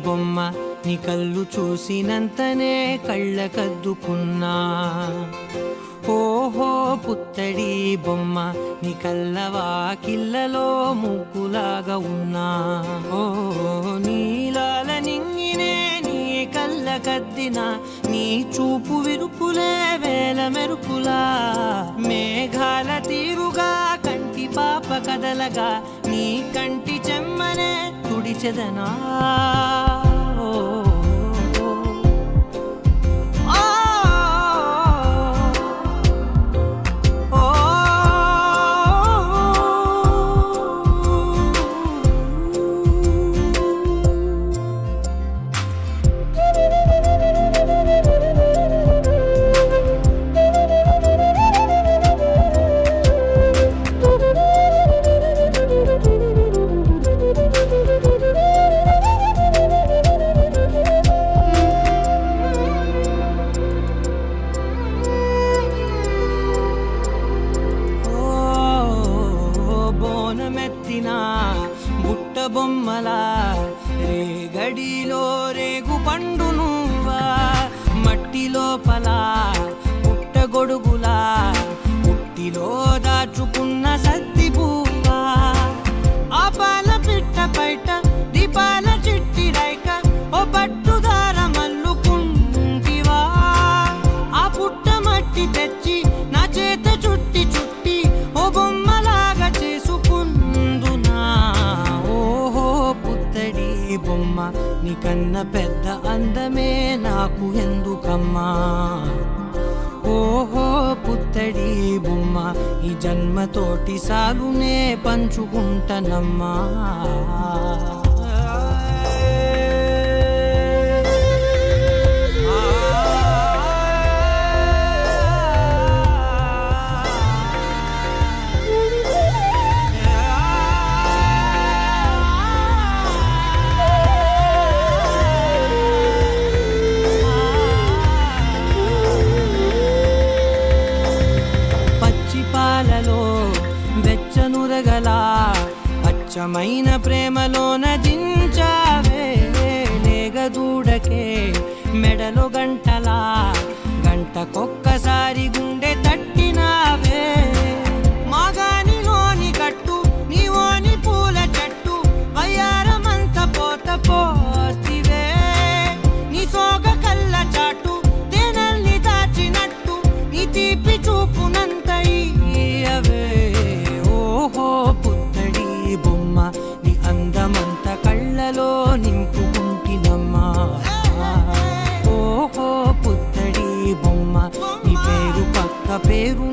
బొమ్మ నీ కళ్ళు చూసినంతనే కళ్ళకద్దుకున్నా. ఓహో పుత్తడి బొమ్మ నీ కళ్ళవాకిళ్ళలో ముగ్గులాగా ఉన్నా. ఓ నీలాల నింగినే నీ కళ్ళకద్దిన నీ చూపు విరుపులే వేల మెరుపులా. మేఘాల తీరుగా కంటి పాప కదలగా నీ కంటి చెమ్మనే తుడిచెదనా. బుట్ట బొమ్మలా రేగడిలో రేగు పండు నువ్వా. మట్టి లోపల పుట్ట గొడుగులా పుట్టిలో దాచుకున్న సత్తి పువ్వా. ఆ పాల పిట్ట బయట దీపాల చిట్టి రైక ఓ పట్టుదార మల్లుకుంటివా. ఆ పుట్ట మట్టి తెచ్చి నా చేత చుట్టి చుట్టి ఓ బొమ్మలాగా చేసుకుందునా. ఓహో పుత్తడి బొమ్మ నీకన్నా పెద్ద అందమే నాకు ఎందుకమ్మా. ఓహో పుత్తడి బొమ్మ ఈ జన్మతోటి సాలునే పంచుకుంటనమ్మా. పాలలో వెచ్చనురగలా అచ్చమైన ప్రేమలోన దించావే. లేగదూడకే మెడలో గంటలా గంటకొక్కసారి గుండె తట్టినావే. మాగానిలోని కట్టు నీవోని పూల చెట్టు వయ్యారమంత పోత పోస్తివే. నీ సోగ కళ్ళ చాటు తేనల్ని దాచినట్టు నీ తీపి చూపునంత ఇయ్యవే. ఓహో పుత్తడి బొమ్మ నీ అందమంత కళ్ళలో నింపుకుంటినమ్మా. ఓహో పుత్తడి బొమ్మ నీ పేరు పక్క పేరు